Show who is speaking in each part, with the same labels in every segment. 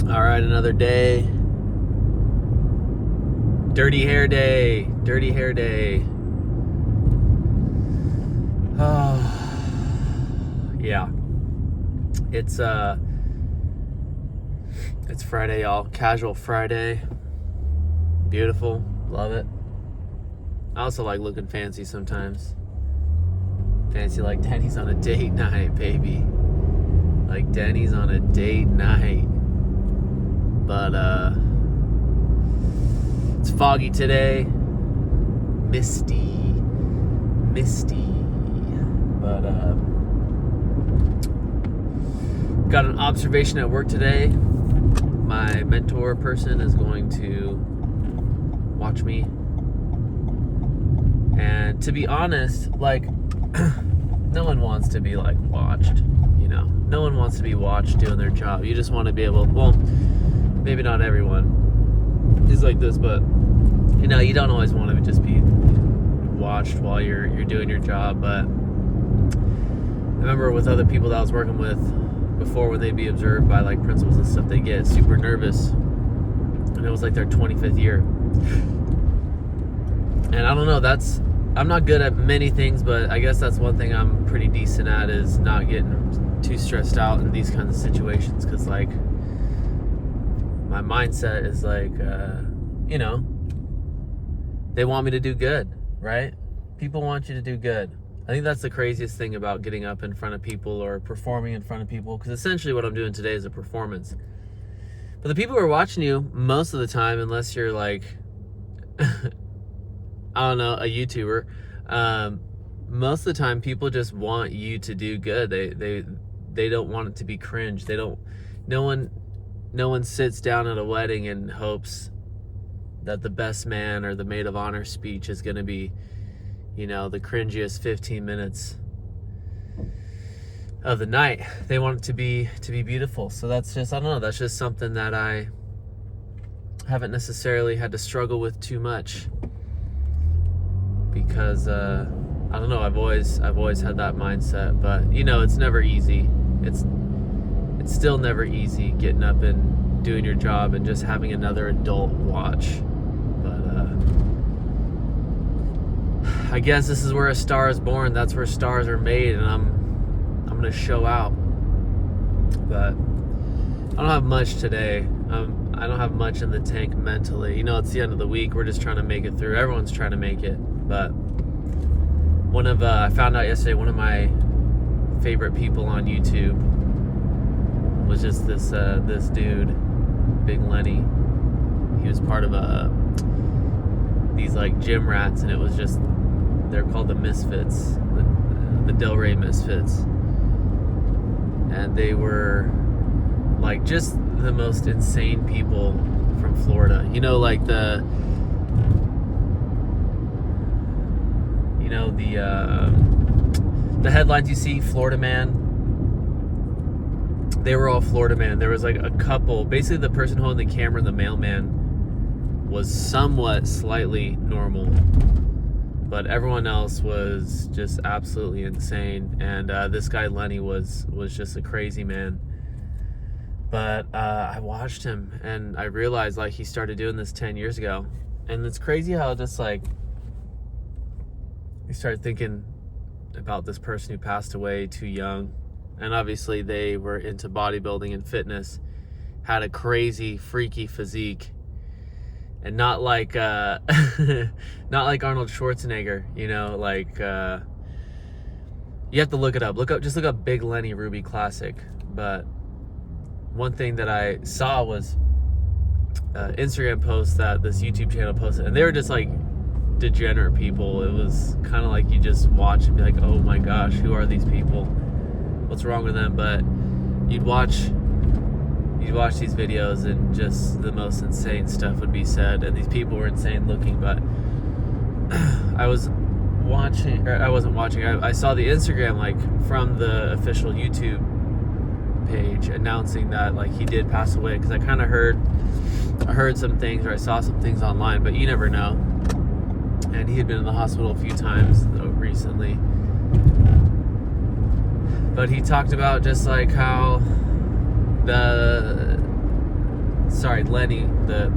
Speaker 1: All right, another day. Dirty hair day. Dirty hair day. Oh, yeah. It's Friday, y'all. Casual Friday. Beautiful. Love it. I also like looking fancy sometimes. Fancy like Denny's on a date night, baby. Like Denny's on a date night. But it's foggy today. Misty. But got an observation at work today. My mentor person is going to watch me. And to be honest, like, no one wants to be like watched, you know. No one wants to be watched doing their job. You just want to be able, well, maybe not everyone is like this, but you know, you don't always want to just be watched while you're doing your job. But I remember with other people that I was working with before, when they'd be observed by like principals and stuff, they get super nervous, and it was like their 25th year. And I don't know, I'm not good at many things, but I guess that's one thing I'm pretty decent at, is not getting too stressed out in these kinds of situations, because like my mindset is like, you know, they want me to do good, right? People want you to do good. I think that's the craziest thing about getting up in front of people or performing in front of people, because essentially what I'm doing today is a performance. But the people who are watching you most of the time, unless you're like, I don't know, a YouTuber, most of the time people just want you to do good. They don't want it to be cringe. No one sits down at a wedding and hopes that the best man or the maid of honor speech is going to be, you know, the cringiest 15 minutes of the night. They want it to be beautiful. So that's just, I don't know, that's just something that I haven't necessarily had to struggle with too much, because I don't know, I've always had that mindset. But you know, it's never easy. It's still never easy getting up and doing your job and just having another adult watch. But I guess this is where a star is born. That's where stars are made, and I'm gonna show out. But I don't have much today. I don't have much in the tank mentally. You know, it's the end of the week. We're just trying to make it through. Everyone's trying to make it. But I found out yesterday, one of my favorite people on YouTube was just this dude, Big Lenny. He was part of these like gym rats, and it was just, they're called the Misfits, the Del Rey Misfits, and they were like just the most insane people from Florida. You know, like the headlines you see, Florida Man. They were all Florida Man. There was like a couple. Basically, the person holding the camera, the mailman, was somewhat slightly normal, but everyone else was just absolutely insane. And this guy Lenny was just a crazy man. But I watched him, and I realized like he started doing this 10 years ago. And it's crazy how just like you start thinking about this person who passed away too young. And obviously they were into bodybuilding and fitness, had a crazy, freaky physique, and not like not like Arnold Schwarzenegger, you know, like you have to look it up. Just look up Big Lenny Ruby Classic. But one thing that I saw was Instagram posts that this YouTube channel posted, and they were just like degenerate people. It was kind of like you just watch and be like, oh my gosh, who are these people? What's wrong with them? But you'd watch these videos, and just the most insane stuff would be said, and these people were insane looking. But I wasn't watching. I saw the Instagram, like, from the official YouTube page announcing that like he did pass away, because I kind of heard some things, or I saw some things online, but you never know. And he had been in the hospital a few times recently. But he talked about just like how Lenny, the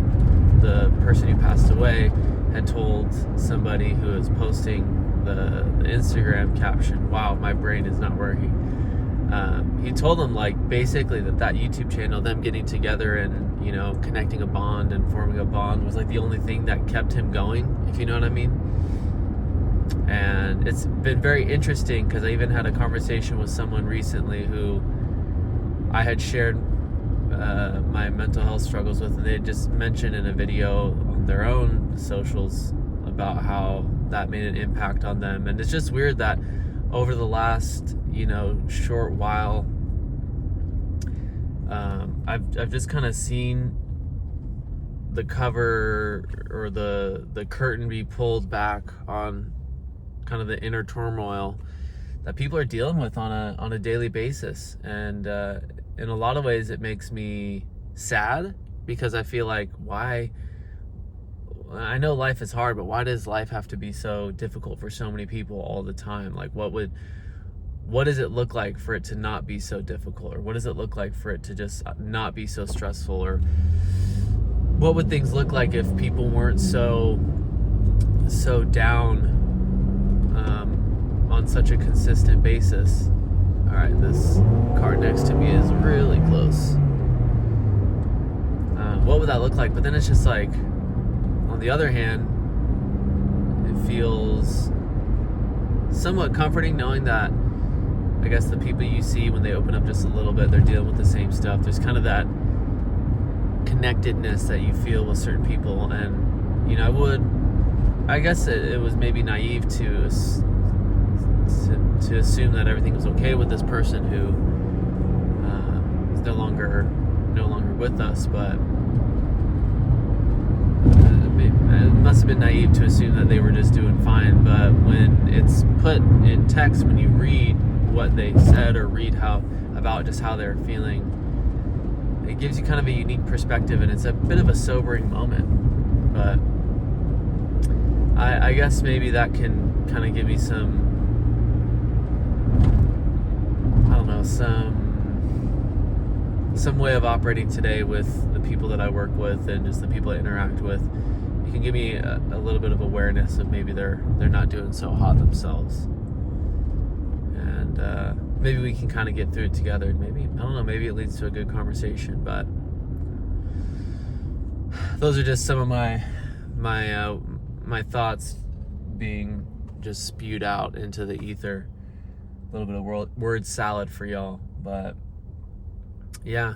Speaker 1: person who passed away, had told somebody who was posting the Instagram caption, wow, my brain is not working. He told them, like, basically that YouTube channel, them getting together and, you know, connecting a bond and forming a bond was like the only thing that kept him going, if you know what I mean. And it's been very interesting because I even had a conversation with someone recently who I had shared my mental health struggles with, and they had just mentioned in a video on their own socials about how that made an impact on them. And it's just weird that over the last, you know, short while, I've just kind of seen the cover or the curtain be pulled back on kind of the inner turmoil that people are dealing with on a daily basis. And in a lot of ways it makes me sad, because I feel like, why? I know life is hard, but why does life have to be so difficult for so many people all the time? Like, what does it look like for it to not be so difficult? Or what does it look like for it to just not be so stressful? Or what would things look like if people weren't so down on such a consistent basis? All right, this car next to me is really close. What would that look like? But then it's just like, on the other hand, it feels somewhat comforting knowing that, I guess, the people you see when they open up just a little bit, they're dealing with the same stuff. There's kind of that connectedness that you feel with certain people. And, you know, I guess it was maybe naive to assume that everything was okay with this person who is no longer with us, but it must have been naive to assume that they were just doing fine. But when it's put in text, when you read what they said or read about just how they're feeling, it gives you kind of a unique perspective, and it's a bit of a sobering moment. But I guess maybe that can kind of give me some, I don't know, some way of operating today with the people that I work with and just the people I interact with. You can give me a little bit of awareness of maybe they're not doing so hot themselves. And maybe we can kind of get through it together. Maybe, I don't know, maybe it leads to a good conversation. But those are just some of my thoughts being just spewed out into the ether. A little bit of word salad for y'all. But yeah,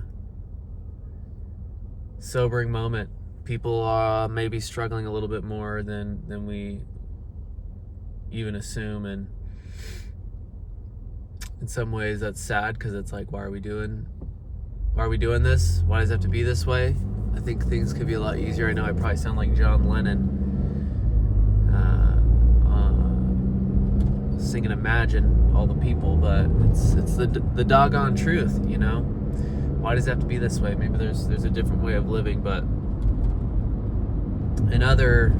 Speaker 1: sobering moment. People are maybe struggling a little bit more than we even assume, and in some ways that's sad, because it's like, why are we doing this? Why does it have to be this way? I think things could be a lot easier. I know I probably sound like John Lennon singing Imagine all the people, but it's the doggone truth, you know? Why does it have to be this way? Maybe there's a different way of living. But in another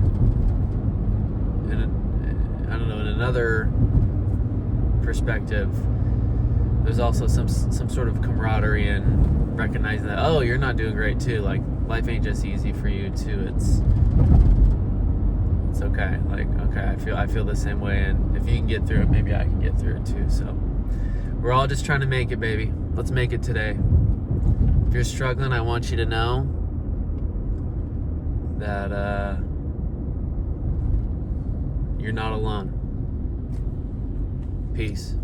Speaker 1: perspective, there's also some sort of camaraderie in recognizing that, oh, you're not doing great too. Like, life ain't just easy for you too. It's okay. Like, okay, I feel the same way, and if you can get through it, maybe I can get through it too. So we're all just trying to make it, baby. Let's make it today. If you're struggling, I want you to know that you're not alone. Peace.